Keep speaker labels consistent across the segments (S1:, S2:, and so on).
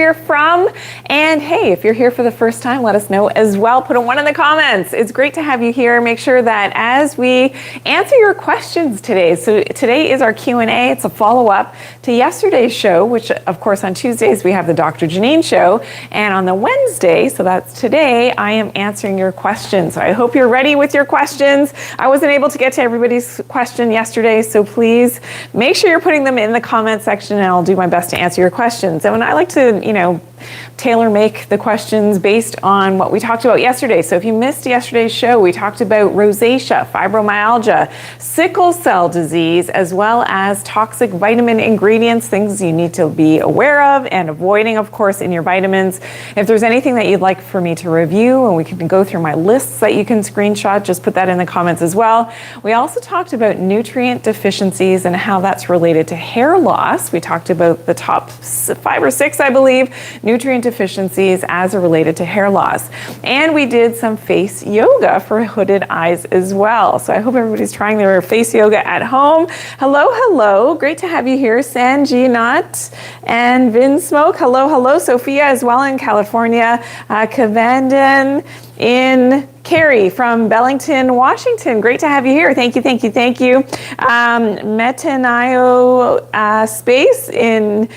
S1: you're from. And hey, if you're here for the first time, let us know as well. Put a 1 in the comments. It's great to have you here. Make sure that as we answer your questions today, so today is our Q&A. It's a follow-up to yesterday's show, which of course on Tuesdays we have the Dr. Janine show. And on the Wednesday, so that's today, I am answering your questions. So I hope you're ready with your questions. I wasn't able to get to everybody's question yesterday, so please make sure you're putting them in the comment section and I'll do my best to answer your questions. And when I like to, tailor make the questions based on what we talked about yesterday. So if you missed yesterday's show, we talked about rosacea, fibromyalgia, sickle cell disease, as well as toxic vitamin ingredients, things you need to be aware of and avoiding, of course, in your vitamins. If there's anything that you'd like for me to review and we can go through my lists that you can screenshot, just put that in the comments as well. We also talked about nutrient deficiencies and how that's related to hair loss. We talked about the top 5 or 6, I believe, nutrient deficiencies as related to hair loss. And we did some face yoga for hooded eyes as well. So I hope everybody's trying their face yoga at home. Hello, hello. Great to have you here. Sanjinat and Vin Smoke. Hello, hello. Sophia as well in California. Kavandan in Carrie from Bellington, Washington. Great to have you here. Thank you, thank you, thank you. Metanayo Space in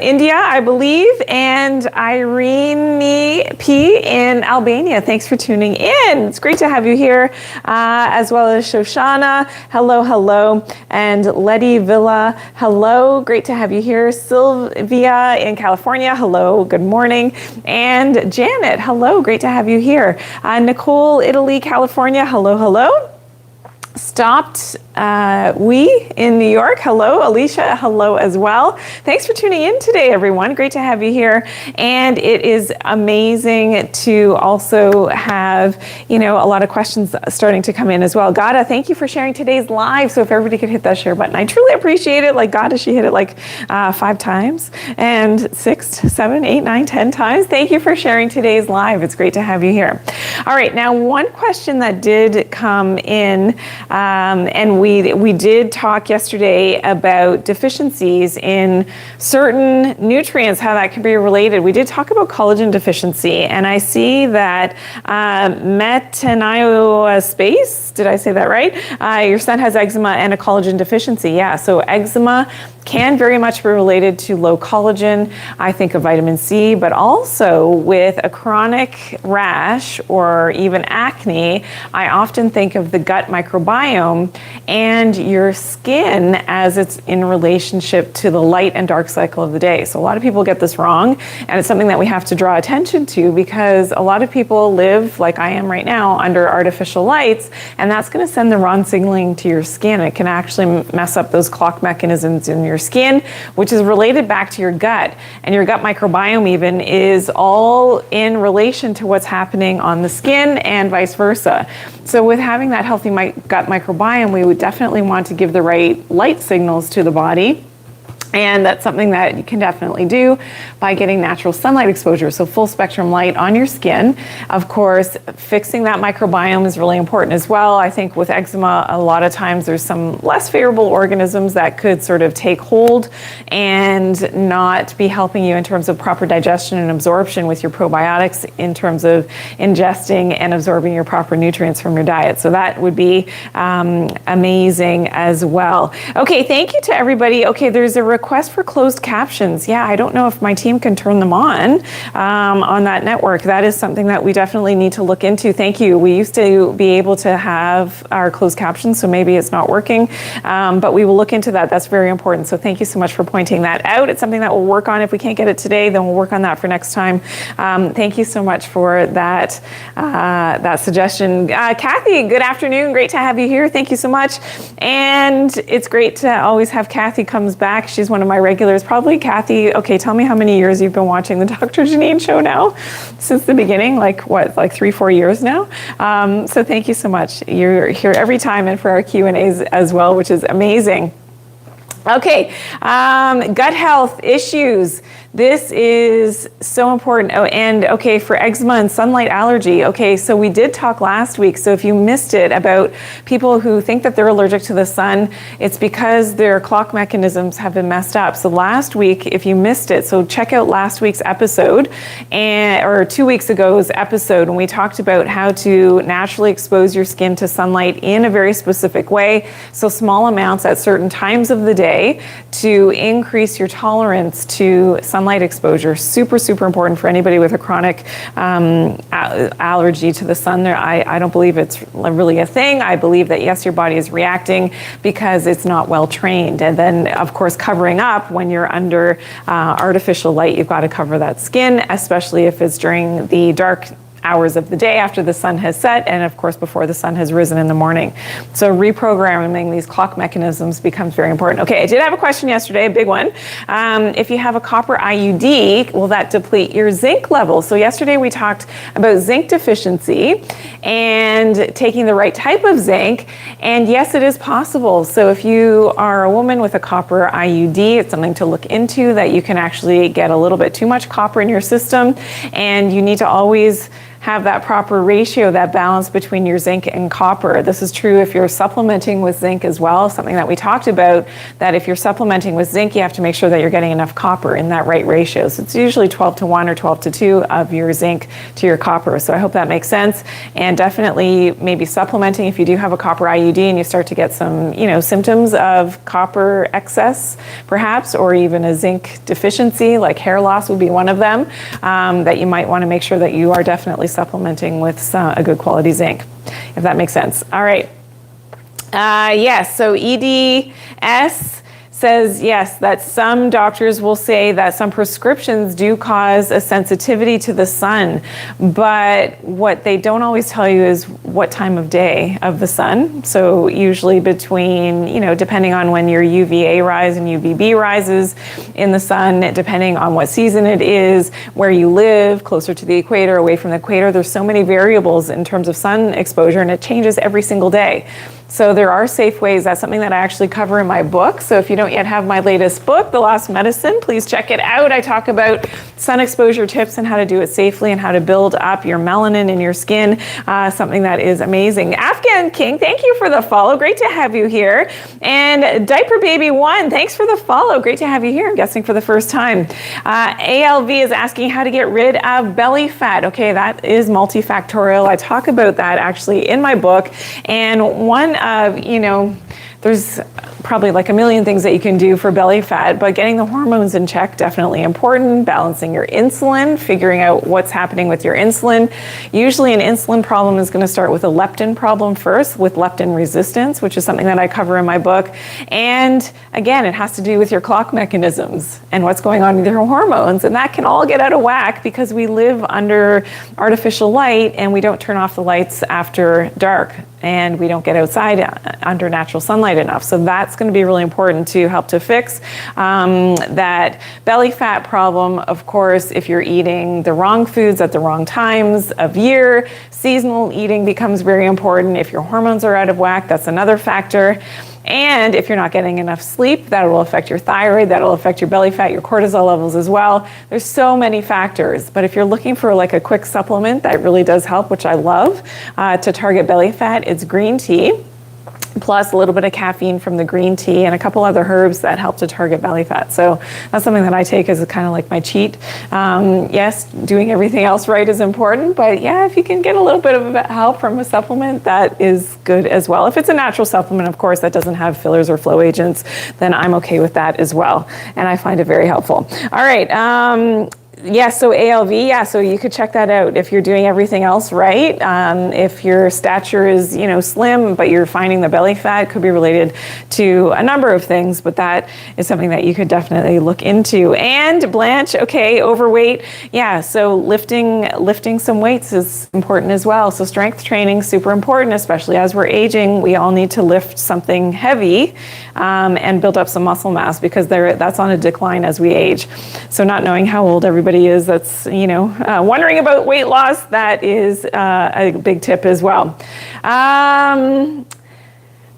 S1: India, I believe, and Irene P in Albania. Thanks for tuning in. It's great to have you here, as well as Shoshana. Hello, hello. And Letty Villa. Hello. Great to have you here. Sylvia in California. Hello. Good morning. And Janet. Hello. Great to have you here. Nicole, Italy, California. Hello, hello. Stopped we in New York. Hello, Alicia. Hello as well. Thanks for tuning in today, everyone. Great to have you here. And it is amazing to also have, a lot of questions starting to come in as well. Gada, thank you for sharing today's live. So if everybody could hit that share button, I truly appreciate it. Like Gada, she hit it 5 times and 6, 7, 8, 9, 10 times. Thank you for sharing today's live. It's great to have you here. All right. Now, one question that did come in, and we did talk yesterday about deficiencies in certain nutrients, how that can be related. We did talk about collagen deficiency, and I see that Metanayo Space, did I say that right? Your son has eczema and a collagen deficiency. Yeah, so eczema can very much be related to low collagen. I think of vitamin C, but also with a chronic rash or even acne, I often think of the gut microbiome and your skin as it's in relationship to the light and dark cycle of the day. So a lot of people get this wrong, and it's something that we have to draw attention to because a lot of people live, like I am right now, under artificial lights, and that's going to send the wrong signaling to your skin. It can actually mess up those clock mechanisms in your skin, which is related back to your gut. And your gut microbiome even is all in relation to what's happening on the skin and vice versa. So with having that healthy gut microbiome, we would definitely want to give the right light signals to the body. And that's something that you can definitely do by getting natural sunlight exposure, so full spectrum light on your skin. Of course, fixing that microbiome is really important as well. I think with eczema, a lot of times there's some less favorable organisms that could sort of take hold and not be helping you in terms of proper digestion and absorption with your probiotics in terms of ingesting and absorbing your proper nutrients from your diet. So that would be amazing as well. Okay, thank you to everybody. Okay, there's a request for closed captions. Yeah, I don't know if my team can turn them on that network. That is something that we definitely need to look into. Thank you. We used to be able to have our closed captions, so maybe it's not working, but we will look into that. That's very important. So thank you so much for pointing that out. It's something that we'll work on. If we can't get it today, then we'll work on that for next time. Thank you so much for that suggestion. Kathy, good afternoon. Great to have you here. Thank you so much. And it's great to always have Kathy comes back. She's one of my regulars. Probably Kathy, okay, tell me how many years you've been watching the Dr. Janine show now? Since the beginning, like 3-4 years now? So thank you so much. You're here every time and for our Q&As as well, which is amazing. Okay, gut health issues. This is so important. Oh, and okay, for eczema and sunlight allergy. Okay, so we did talk last week. So if you missed it, about people who think that they're allergic to the sun, it's because their clock mechanisms have been messed up. So last week, if you missed it, so check out last week's episode, or 2 weeks ago's episode, when we talked about how to naturally expose your skin to sunlight in a very specific way. So small amounts at certain times of the day to increase your tolerance to sunlight exposure. Super, super important for anybody with a chronic allergy to the sun. I don't believe it's really a thing. I believe that yes, your body is reacting because it's not well trained. And then of course, covering up when you're under artificial light, you've got to cover that skin, especially if it's during the dark hours of the day after the sun has set, and of course before the sun has risen in the morning. So reprogramming these clock mechanisms becomes very important. Okay, I did have a question yesterday, a big one. If you have a copper IUD, will that deplete your zinc level? So yesterday we talked about zinc deficiency and taking the right type of zinc, and yes, it is possible. So if you are a woman with a copper IUD, it's something to look into, that you can actually get a little bit too much copper in your system, and you need to always have that proper ratio, that balance between your zinc and copper. This is true if you're supplementing with zinc as well, something that we talked about, that if you're supplementing with zinc, you have to make sure that you're getting enough copper in that right ratio. So it's usually 12-1 or 12-2 of your zinc to your copper. So I hope that makes sense. And definitely maybe supplementing if you do have a copper IUD and you start to get some, symptoms of copper excess, perhaps, or even a zinc deficiency, like hair loss would be one of them, that you might want to make sure that you are definitely supplementing with a good quality zinc, if that makes sense. All right. Yes, so EDS says, yes, that some doctors will say that some prescriptions do cause a sensitivity to the sun, but what they don't always tell you is what time of day of the sun. So usually between, depending on when your UVA rise and UVB rises in the sun, depending on what season it is, where you live, closer to the equator, away from the equator, there's so many variables in terms of sun exposure, and it changes every single day. So there are safe ways. That's something that I actually cover in my book. So if you don't yet have my latest book, The Lost Medicine, please check it out. I talk about sun exposure tips and how to do it safely and how to build up your melanin in your skin, something that is amazing. Afghan King, thank you for the follow. Great to have you here. And Diaper Baby 1, thanks for the follow. Great to have you here, I'm guessing for the first time. ALV is asking how to get rid of belly fat. Okay, that is multifactorial. I talk about that actually in my book. And one there's probably like a million things that you can do for belly fat, but getting the hormones in check, definitely important. Balancing your insulin, figuring out what's happening with your insulin. Usually an insulin problem is going to start with a leptin problem first, with leptin resistance, which is something that I cover in my book. And again, it has to do with your clock mechanisms and what's going on with your hormones. And that can all get out of whack because we live under artificial light and we don't turn off the lights after dark, and we don't get outside under natural sunlight enough. So that's going to be really important to help to fix that belly fat problem. Of course, if you're eating the wrong foods at the wrong times of year, seasonal eating becomes very important. If your hormones are out of whack, that's another factor. And if you're not getting enough sleep, that will affect your thyroid, that will affect your belly fat, your cortisol levels as well. There's so many factors, but if you're looking for like a quick supplement that really does help, which I love, to target belly fat, it's green tea, plus a little bit of caffeine from the green tea and a couple other herbs that help to target belly fat. So that's something that I take as kind of like my cheat. Yes, doing everything else right is important, but yeah, if you can get a little bit of help from a supplement, that is good as well. If it's a natural supplement, of course, that doesn't have fillers or flow agents, then I'm okay with that as well. And I find it very helpful. All right. Yes, so ALV, yeah, so you could check that out if you're doing everything else right. If your stature is, slim, but you're finding the belly fat, could be related to a number of things, but that is something that you could definitely look into. And Blanche, okay, overweight, yeah, so lifting some weights is important as well. So strength training, super important, especially as we're aging. We all need to lift something heavy and build up some muscle mass because that's on a decline as we age. So not knowing how old everybody is that's, wondering about weight loss, that is a big tip as well.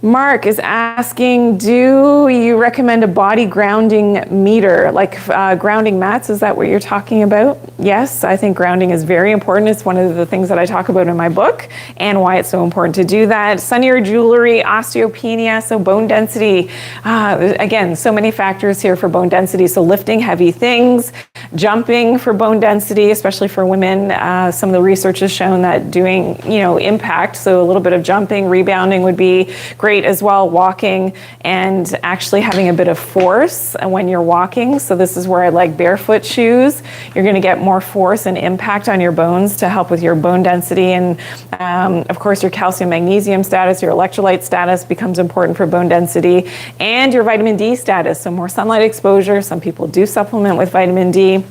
S1: Mark is asking, do you recommend a body grounding meter, like grounding mats? Is that what you're talking about? Yes, I think grounding is very important. It's one of the things that I talk about in my book and why it's so important to do that. Sunnier jewelry, osteopenia, so bone density. Again, so many factors here for bone density. So lifting heavy things, jumping for bone density, especially for women. Some of the research has shown that doing, impact, so a little bit of jumping, rebounding would be great as well, walking and actually having a bit of force when you're walking. So this is where I like barefoot shoes. You're going to get more force and impact on your bones to help with your bone density. And of course, your calcium magnesium status, your electrolyte status becomes important for bone density, and your vitamin D status. So more sunlight exposure. Some people do supplement with vitamin D,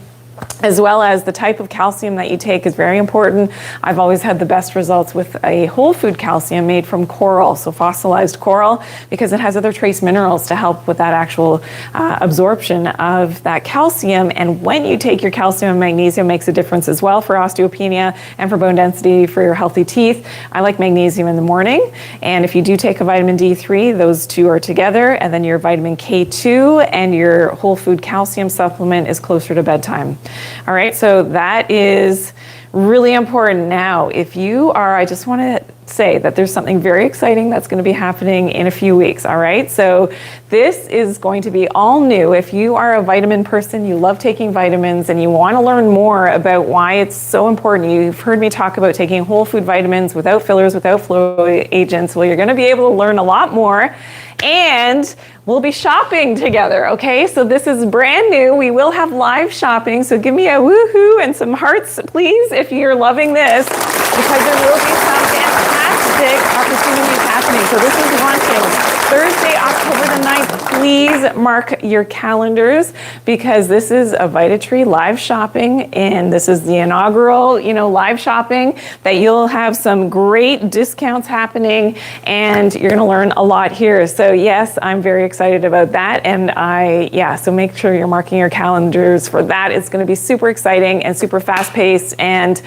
S1: as well as the type of calcium that you take is very important. I've always had the best results with a whole food calcium made from coral, so fossilized coral, because it has other trace minerals to help with that actual absorption of that calcium. And when you take your calcium and magnesium, makes a difference as well for osteopenia and for bone density for your healthy teeth. I like magnesium in the morning, and if you do take a vitamin D3, those two are together, and then your vitamin K2 and your whole food calcium supplement is closer to bedtime. All right, so that is really important. Now, if you are, I just want to say that there's something very exciting that's going to be happening in a few weeks. All right, so this is going to be all new. If you are a vitamin person, you love taking vitamins, and you want to learn more about why it's so important. You've heard me talk about taking whole food vitamins without fillers, without flow agents. Well, you're going to be able to learn a lot more, and we'll be shopping together, okay? So this is brand new. We will have live shopping, so give me a woohoo and some hearts, please, if you're loving this, because there will be some fantastic opportunities happening. So this is launching Thursday, October the 9th. Please mark your calendars, because this is a Dietary live shopping, and this is the inaugural, live shopping that you'll have some great discounts happening, and you're gonna learn a lot here. So yes, I'm very excited about that, and so make sure you're marking your calendars for that. It's gonna be super exciting and super fast-paced, and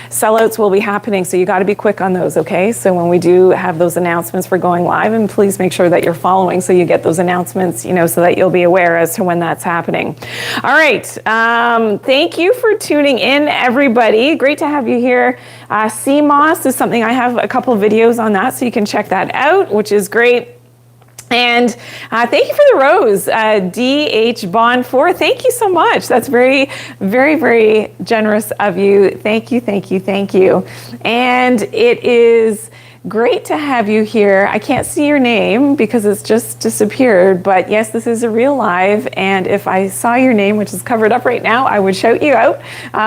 S1: sellouts will be happening, so you got to be quick on those, okay? So when we do have those announcements for going live, and please make sure that you're following so you get those announcements, so that you'll be aware as to when that's happening. All right, thank you for tuning in, everybody. Great to have you here. CMOS is something, I have a couple of videos on that, so you can check that out, which is great. And thank you for the rose, DH Bond 4. Thank you so much. That's very, very, very generous of you. Thank you, thank you, thank you. And it is great to have you here. I can't see your name because it's just disappeared, but yes, this is a real live, and if I saw your name, which is covered up right now, I would shout you out.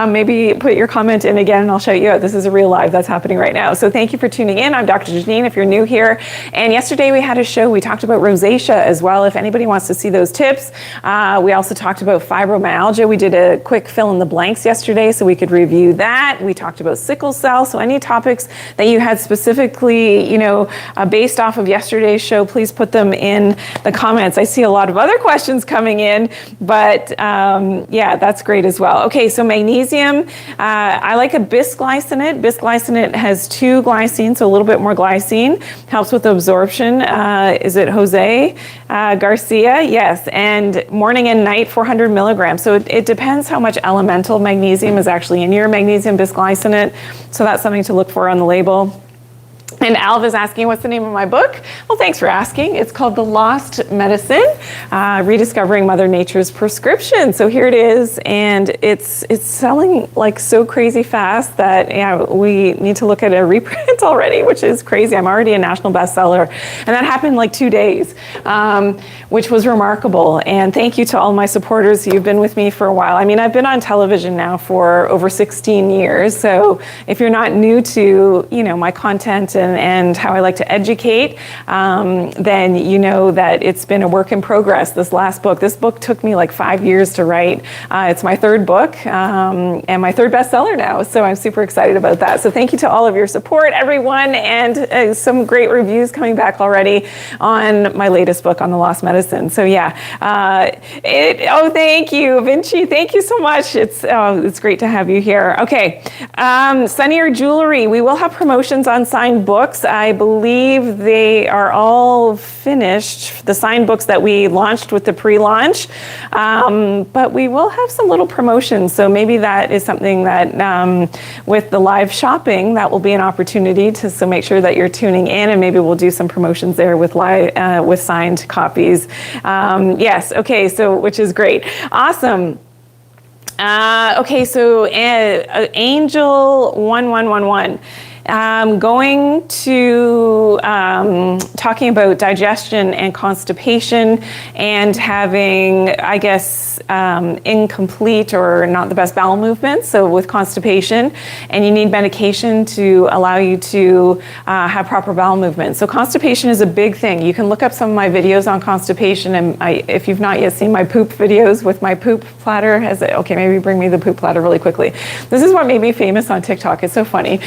S1: Maybe put your comment in again and I'll shout you out. This is a real live that's happening right now. So thank you for tuning in. I'm Dr. Janine, if you're new here. And yesterday we had a show, we talked about rosacea as well. If anybody wants to see those tips, we also talked about fibromyalgia. We did a quick fill in the blanks yesterday so we could review that. We talked about sickle cell. So any topics that you had specifically, based off of yesterday's show, please put them in the comments. I see a lot of other questions coming in, but that's great as well. Okay, so magnesium, I like a bisglycinate. Bisglycinate has 2 glycine, so a little bit more glycine, helps with absorption. Is it Jose Garcia? Yes, and morning and night, 400 milligrams. So it depends how much elemental magnesium is actually in your magnesium bisglycinate. So that's something to look for on the label. And Alv is asking, what's the name of my book? Well, thanks for asking. It's called The Lost Medicine, Rediscovering Mother Nature's Prescription. So here it is, and it's selling like so crazy fast that we need to look at a reprint already, which is crazy. I'm already a national bestseller, and that happened in like 2 days, which was remarkable. And thank you to all my supporters who've been with me for a while. I mean, I've been on television now for over 16 years. So if you're not new to, my content and how I like to educate, then you know that it's been a work in progress, this last book. This book took me like 5 years to write. It's my 3rd book and my 3rd bestseller now, so I'm super excited about that. So thank you to all of your support, everyone, and some great reviews coming back already on my latest book on the lost medicine. So thank you, Vinci. Thank you so much. It's great to have you here. Okay, Sunnier Jewelry. We will have promotions on signed books books. I believe they are all finished, the signed books that we launched with the pre-launch, but we will have some little promotions. So maybe that is something that with the live shopping, that will be an opportunity to so make sure that you're tuning in, and maybe we'll do some promotions there with with signed copies. Yes, okay, so which is great. Awesome. Okay, so Angel 1111. Going to talking about digestion and constipation and having, I guess, incomplete or not the best bowel movements. So with constipation, and you need medication to allow you to have proper bowel movements. So constipation is a big thing. You can look up some of my videos on constipation, and if you've not yet seen my poop videos with my poop platter, okay, maybe bring me the poop platter really quickly. This is what made me famous on TikTok. It's so funny.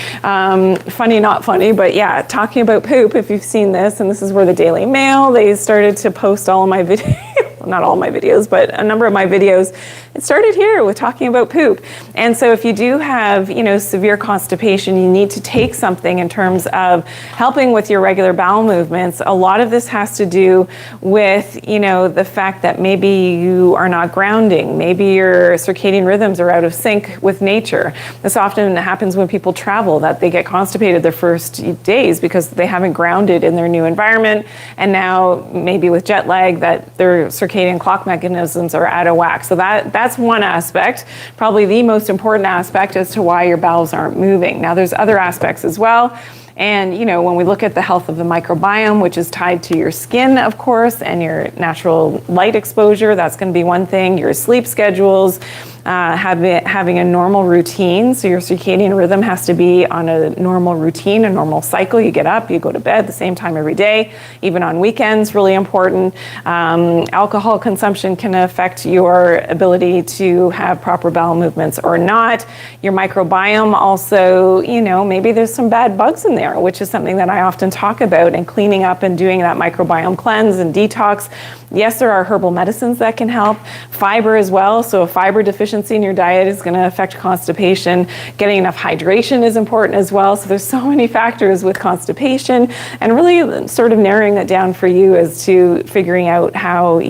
S1: Funny, not funny, but yeah, talking about poop, if you've seen this, and this is where the Daily Mail, they started to post all of my videos, not all my videos, but a number of my videos. It started here with talking about poop. And so if you do have, severe constipation, you need to take something in terms of helping with your regular bowel movements. A lot of this has to do with, the fact that maybe you are not grounding. Maybe your circadian rhythms are out of sync with nature. This often happens when people travel, that they get constipated their first days because they haven't grounded in their new environment. And now maybe with jet lag, that their circadian clock mechanisms are out of whack. So that's one aspect, probably the most important aspect as to why your bowels aren't moving. Now there's other aspects as well. And, when we look at the health of the microbiome, which is tied to your skin, of course, and your natural light exposure, that's going to be one thing. Your sleep schedules, having a normal routine. So your circadian rhythm has to be on a normal routine, a normal cycle. You get up, you go to bed the same time every day, even on weekends, really important. Alcohol consumption can affect your ability to have proper bowel movements or not. Your microbiome also, maybe there's some bad bugs in there, which is something that I often talk about, and cleaning up and doing that microbiome cleanse and detox. Yes, there are herbal medicines that can help. Fiber as well. So a fiber deficiency in your diet is going to affect constipation. Getting enough hydration is important as well. So there's so many factors with constipation, and really sort of narrowing that down for you as to figuring out how,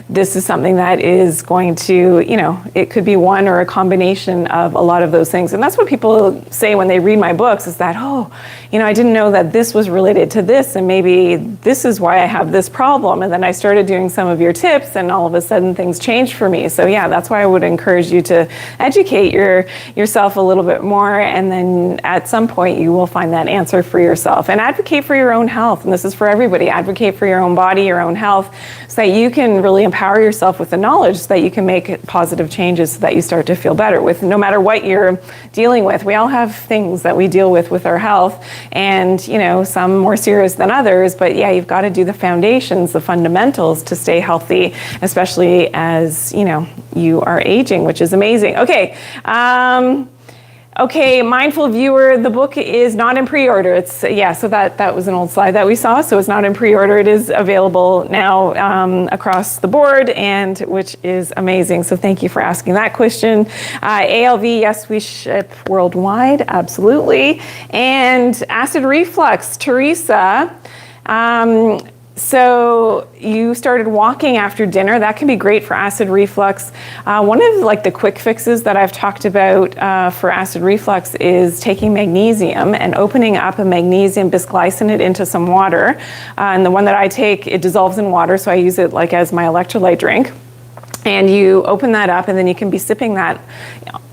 S1: this is something that is going to, it could be one or a combination of a lot of those things. And that's what people say when they read my books, is that, I didn't know that this was related to this, and maybe this is why I have this problem. And then I started doing some of your tips, and all of a sudden things changed for me. So yeah, that's why I would encourage you to educate yourself a little bit more. And then at some point you will find that answer for yourself, and advocate for your own health. And this is for everybody. Advocate for your own body, your own health, so that you can really empower yourself with the knowledge, so that you can make positive changes, so that you start to feel better with no matter what you're dealing with. We all have things that we deal with our health, and some more serious than others, but yeah, you've got to do the foundations, the fundamentals to stay healthy, especially as you are aging, which is amazing. Okay. Okay, mindful viewer, the book is not in pre-order. So that was an old slide that we saw. So it's not in pre-order. It is available now across the board, and which is amazing. So thank you for asking that question. ALV, yes, we ship worldwide, absolutely. And acid reflux, Teresa. So you started walking after dinner. That can be great for acid reflux. One of the quick fixes that I've talked about for acid reflux is taking magnesium and opening up a magnesium bisglycinate into some water. And the one that I take, it dissolves in water, so I use it as my electrolyte drink. And you open that up, and then you can be sipping that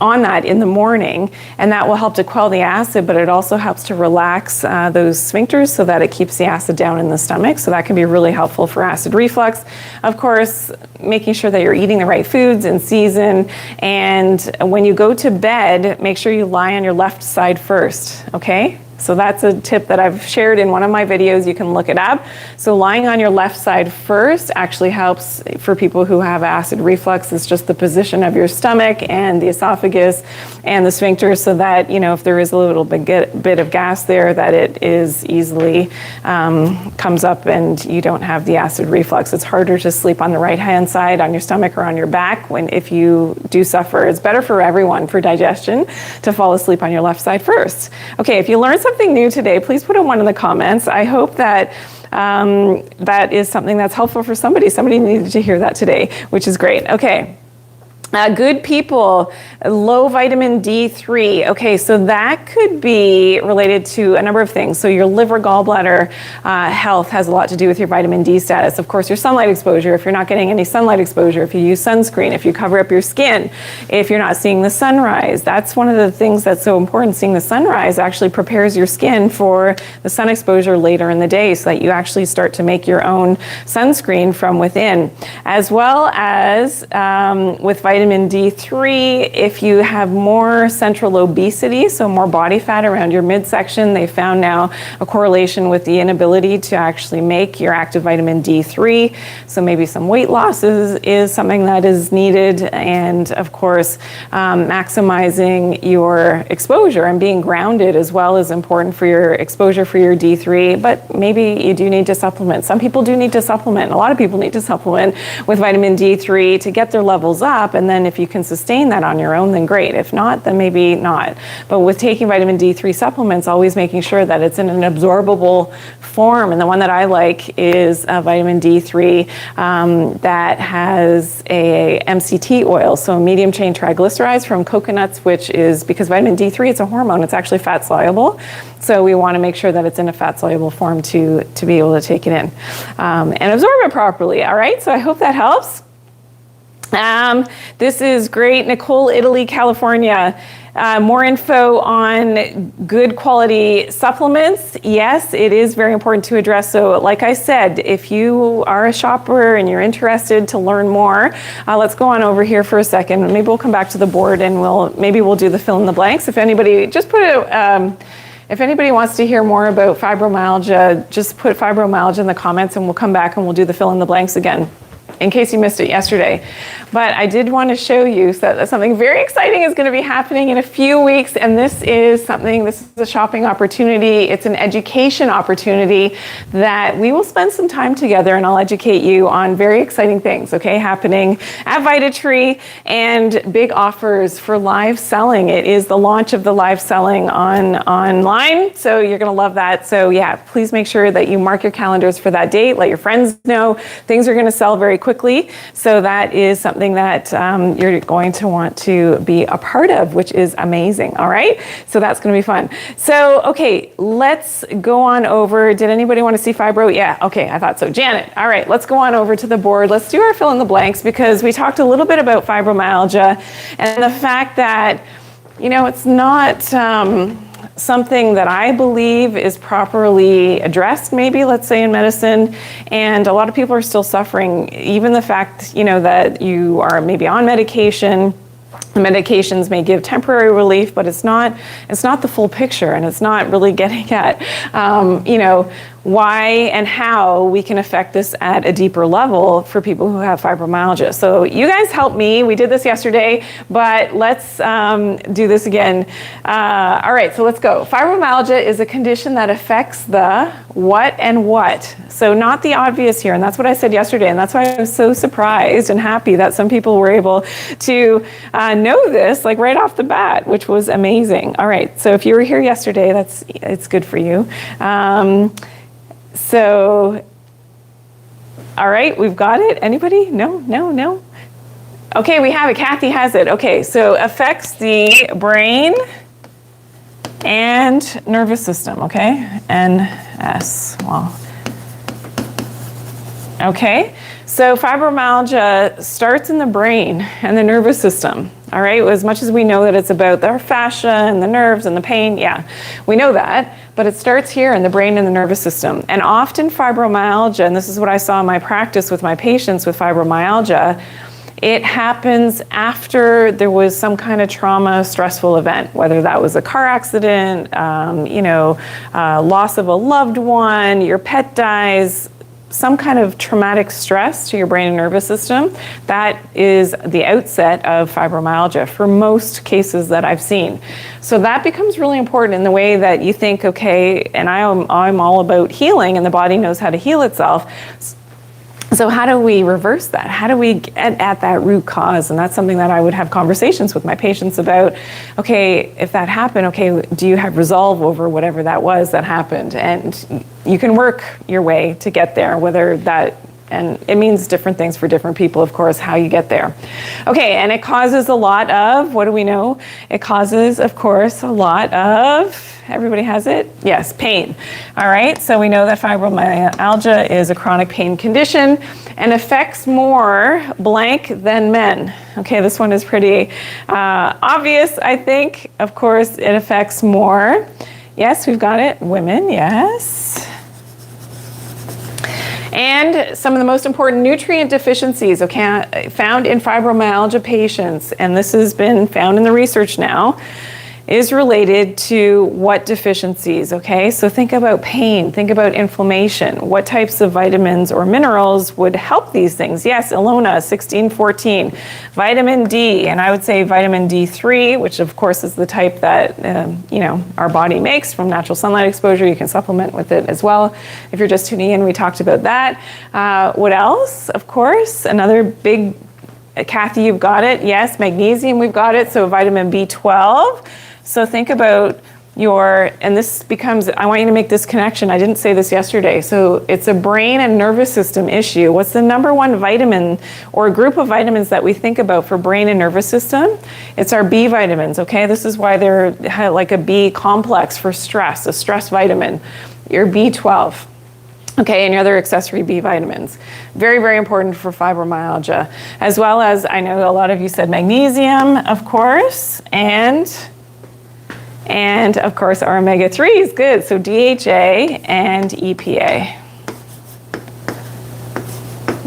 S1: in the morning, and that will help to quell the acid, but it also helps to relax those sphincters so that it keeps the acid down in the stomach. So that can be really helpful for acid reflux. Of course, making sure that you're eating the right foods in season, and when you go to bed, make sure you lie on your left side first, okay? So that's a tip that I've shared in one of my videos. You can look it up. So lying on your left side first actually helps for people who have acid reflux. It's just the position of your stomach and the esophagus and the sphincter, so that, if there is a little bit of gas there, that it is easily comes up and you don't have the acid reflux. It's harder to sleep on the right-hand side, on your stomach or on your back if you do suffer. It's better for everyone, for digestion, to fall asleep on your left side first. Okay, if you learned something new today, please put a 1 in the comments. I hope that that is something that's helpful for somebody. Somebody needed to hear that today, which is great. Okay. Good people, low vitamin D3. Okay, so that could be related to a number of things. So your liver, gallbladder health has a lot to do with your vitamin D status. Of course, your sunlight exposure, if you're not getting any sunlight exposure, if you use sunscreen, if you cover up your skin, if you're not seeing the sunrise, that's one of the things that's so important. Seeing the sunrise actually prepares your skin for the sun exposure later in the day so that you actually start to make your own sunscreen from within. As well as with vitamin D3, if you have more central obesity, so more body fat around your midsection, they found now a correlation with the inability to actually make your active vitamin D3. So maybe some weight loss is something that is needed. And of course, maximizing your exposure and being grounded as well is important for your exposure for your D3, but maybe you do need to supplement. Some people do need to supplement. A lot of people need to supplement with vitamin D3 to get their levels up, and then if you can sustain that on your own, then great. If not, then maybe not. But with taking vitamin D3 supplements, always making sure that it's in an absorbable form. And the one that I like is vitamin D3 that has a MCT oil, so medium chain triglycerides from coconuts, which is because vitamin D3, it's a hormone, it's actually fat soluble. So we want to make sure that it's in a fat soluble form to be able to take it in and absorb it properly. All right, so I hope that helps. This is great. Nicole, Italy, California. More info on good quality supplements. Yes, it is very important to address. So like I said, if you are a shopper and you're interested to learn more, let's go on over here for a second. Maybe we'll come back to the board and we'll do the fill in the blanks. If anybody, just put a, if anybody wants to hear more about fibromyalgia, just put fibromyalgia in the comments and we'll come back and we'll do the fill in the blanks again, in case you missed it yesterday. But I did want to show you that something very exciting is going to be happening in a few weeks, and this is a shopping opportunity. It's an education opportunity that we will spend some time together, and I'll educate you on very exciting things, okay, happening at Dietary, and big offers for live selling. It is the launch of the live selling online, so you're going to love that. So yeah, please make sure that you mark your calendars for that date. Let your friends know. Things are going to sell very quickly, so that is something that you're going to want to be a part of, which is amazing. All right, so that's going to be fun. So okay, let's go on over. Did anybody want to see fibro? Yeah, okay, I thought so. Janet, all right, let's go on over to the board. Let's do our fill in the blanks, because we talked a little bit about fibromyalgia and the fact that, you know, it's not something that I believe is properly addressed, maybe, let's say, in medicine, and a lot of people are still suffering. Even the fact, you know, that you are maybe on medication, the medications may give temporary relief, but it's not the full picture, and it's not really getting at, you know, why and how we can affect this at a deeper level for people who have fibromyalgia. So you guys help me. We did this yesterday, but let's do this again. All right, so let's go. Fibromyalgia is a condition that affects the what and what. So not the obvious here, and that's what I said yesterday, and that's why I was so surprised and happy that some people were able to know this, like right off the bat, which was amazing. All right, so if you were here yesterday, it's good for you. So, all right, we've got it. Anybody? No. Okay, we have it. Kathy has it. Okay, so affects the brain and nervous system, okay? NS, well. Okay, so fibromyalgia starts in the brain and the nervous system. All right, as much as we know that it's about our fascia and the nerves and the pain, yeah, we know that, but it starts here in the brain and the nervous system. And often fibromyalgia, and this is what I saw in my practice with my patients with fibromyalgia, it happens after there was some kind of trauma, stressful event, whether that was a car accident, loss of a loved one, your pet dies, some kind of traumatic stress to your brain and nervous system. That is the outset of fibromyalgia for most cases that I've seen. So that becomes really important in the way that you think, okay, and I'm all about healing, and the body knows how to heal itself. So how do we reverse that? How do we get at that root cause? And that's something that I would have conversations with my patients about. Okay, if that happened, okay, do you have resolve over whatever that was that happened? And you can work your way to get there, whether that, and it means different things for different people, of course, how you get there. Okay, and it causes a lot of, what do we know? It causes, of course, a lot of, everybody has it? Yes, pain. All right, so we know that fibromyalgia is a chronic pain condition and affects more blank than men. Okay, this one is pretty obvious, I think. Of course, it affects more. Yes, we've got it. Women, yes. And some of the most important nutrient deficiencies, okay, found in fibromyalgia patients, and this has been found in the research now, is related to what deficiencies, okay? So think about pain, think about inflammation. What types of vitamins or minerals would help these things? Yes, Ilona, 1614. Vitamin D, and I would say vitamin D3, which of course is the type that, our body makes from natural sunlight exposure. You can supplement with it as well. If you're just tuning in, we talked about that. What else? Of course, another big, Kathy, you've got it. Yes, magnesium, we've got it. So vitamin B12. So think about and this becomes, I want you to make this connection. I didn't say this yesterday. So it's a brain and nervous system issue. What's the number one vitamin or group of vitamins that we think about for brain and nervous system? It's our B vitamins, okay? This is why they're like a B complex for stress, a stress vitamin, your B12. Okay, and your other accessory B vitamins. Very, very important for fibromyalgia. As well as, I know a lot of you said magnesium, of course, and of course our omega-3 is good. So DHA and EPA.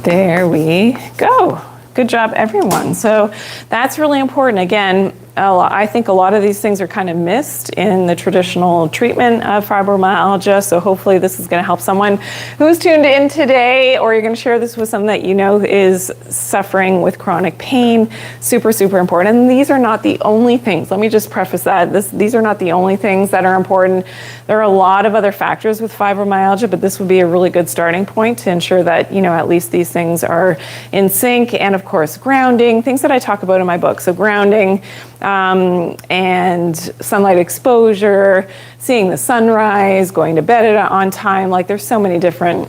S1: There we go. Good job, everyone. So that's really important. Again, I think a lot of these things are kind of missed in the traditional treatment of fibromyalgia. So hopefully this is going to help someone who's tuned in today, or you're going to share this with someone that you know is suffering with chronic pain. Super, super important. And these are not the only things. Let me just preface that. These are not the only things that are important. There are a lot of other factors with fibromyalgia, but this would be a really good starting point to ensure that, at least these things are in sync. And of course, grounding, things that I talk about in my book. So grounding, and sunlight exposure, seeing the sunrise, going to bed on time. Like there's so many different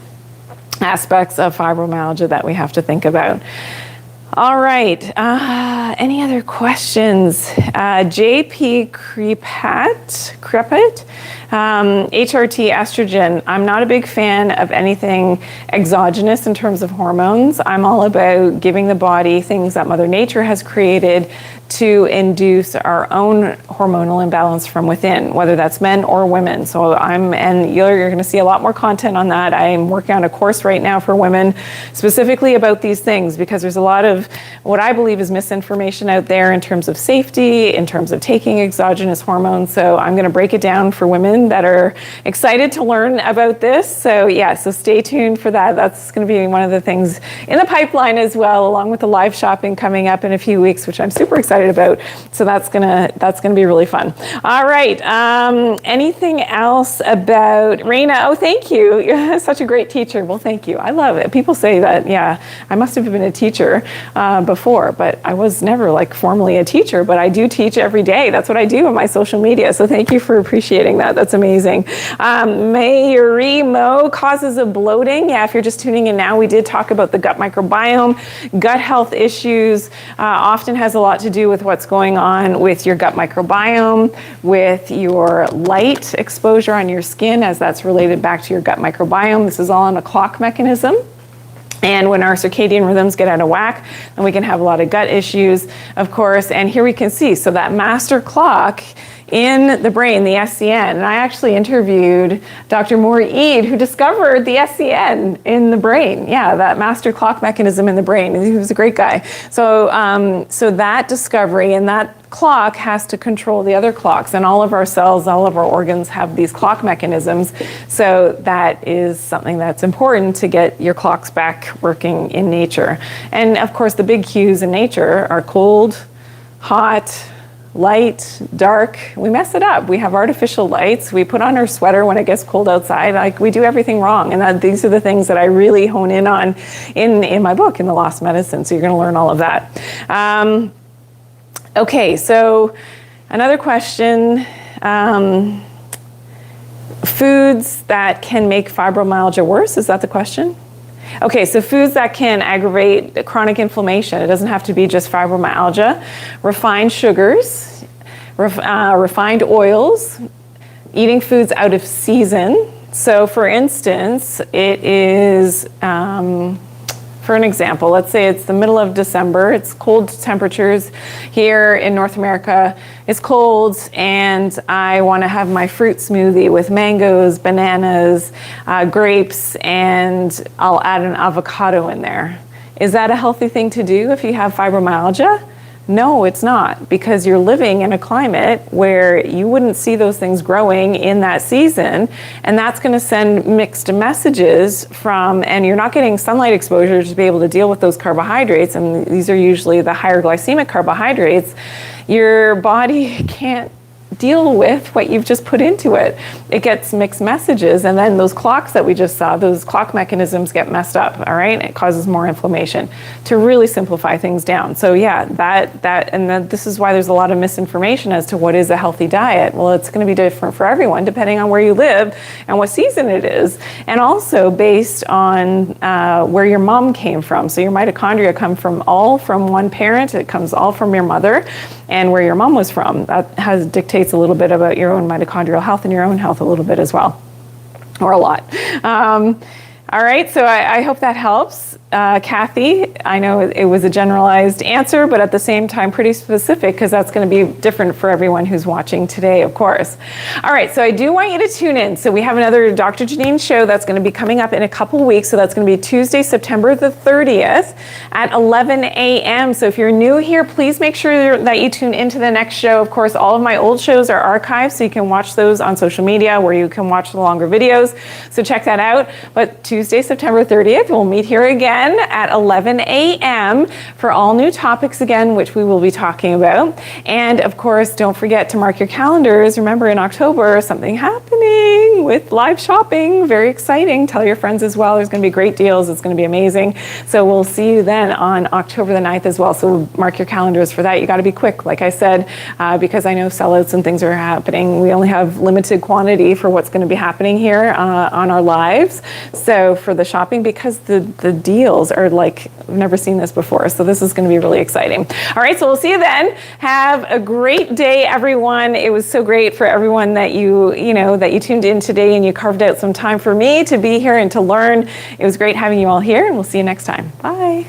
S1: aspects of fibromyalgia that we have to think about. All right, any other questions? JP Crepet, HRT estrogen. I'm not a big fan of anything exogenous in terms of hormones. I'm all about giving the body things that Mother Nature has created to induce our own hormonal imbalance from within, whether that's men or women. So you're going to see a lot more content on that. I'm working on a course right now for women specifically about these things, because there's a lot of what I believe is misinformation out there in terms of safety, in terms of taking exogenous hormones. So I'm going to break it down for women that are excited to learn about this. So so stay tuned for that. That's going to be one of the things in the pipeline as well, along with the live shopping coming up in a few weeks, which I'm super excited about. So that's gonna be really fun. All right. Anything else about Raina? Oh, thank you. You're such a great teacher. Well, thank you. I love it. People say that. Yeah, I must have been a teacher before, but I was never like formally a teacher. But I do teach every day. That's what I do on my social media. So thank you for appreciating that. That's amazing. Mayuri Mo, causes of bloating. Yeah, if you're just tuning in now, we did talk about the gut microbiome. Gut health issues often has a lot to do with what's going on with your gut microbiome, with your light exposure on your skin, as that's related back to your gut microbiome. This is all on a clock mechanism. And when our circadian rhythms get out of whack, then we can have a lot of gut issues, of course. And here we can see, so that master clock in the brain, the SCN, and I actually interviewed Dr. Maury, who discovered the SCN in the brain. Yeah, that master clock mechanism in the brain. He was a great guy. So, so that discovery and that clock has to control the other clocks, and all of our cells, all of our organs have these clock mechanisms. So that is something that's important to get your clocks back working in nature. And of course, the big cues in nature are cold, hot, light, dark. We mess it up. We have artificial lights. We put on our sweater when it gets cold outside. Like, we do everything wrong. And these are the things that I really hone in on in my book, in The Lost Medicine. So you're going to learn all of that. Okay, so another question. Foods that can make fibromyalgia worse, is that the question? Okay, so foods that can aggravate chronic inflammation. It doesn't have to be just fibromyalgia. Refined sugars, refined oils, eating foods out of season. So for instance, it is, for an example, let's say it's the middle of December, it's cold temperatures here in North America, it's cold, and I want to have my fruit smoothie with mangoes, bananas, grapes, and I'll add an avocado in there. Is that a healthy thing to do if you have fibromyalgia? No, it's not, because you're living in a climate where you wouldn't see those things growing in that season, and that's going to send mixed messages and you're not getting sunlight exposure to be able to deal with those carbohydrates, and these are usually the higher glycemic carbohydrates. Your body can't deal with what you've just put into it. It gets mixed messages, and then those clocks that we just saw, those clock mechanisms get messed up, all right? It causes more inflammation, to really simplify things down. So yeah, this is why there's a lot of misinformation as to what is a healthy diet. Well, it's going to be different for everyone depending on where you live and what season it is, and also based on where your mom came from. So your mitochondria come all from one parent, it comes all from your mother, and where your mom was from. That dictates a little bit about your own mitochondrial health and your own health a little bit as well, or a lot. All right, so I hope that helps. Kathy, I know it was a generalized answer, but at the same time pretty specific, because that's going to be different for everyone who's watching today, of course. All right, so I do want you to tune in. So we have another Dr. Janine show that's going to be coming up in a couple weeks. So that's going to be Tuesday, September the 30th at 11 a.m. So if you're new here, please make sure that you tune into the next show. Of course, all of my old shows are archived, so you can watch those on social media where you can watch the longer videos. So check that out. But Tuesday, September 30th, we'll meet here again at 11 a.m. for all new topics again, which we will be talking about. And of course, don't forget to mark your calendars. Remember, in October, something happening with live shopping. Very exciting. Tell your friends as well. There's going to be great deals. It's going to be amazing. So we'll see you then on October the 9th as well. So mark your calendars for that. You got to be quick, like I said, because I know sellouts and things are happening. We only have limited quantity for what's going to be happening here on our lives. So for the shopping, because the deals are like, I've never seen this before. So this is going to be really exciting. All right, so we'll see you then. Have a great day, everyone. It was so great for everyone that you tuned in today and you carved out some time for me to be here and to learn. It was great having you all here, and we'll see you next time. Bye.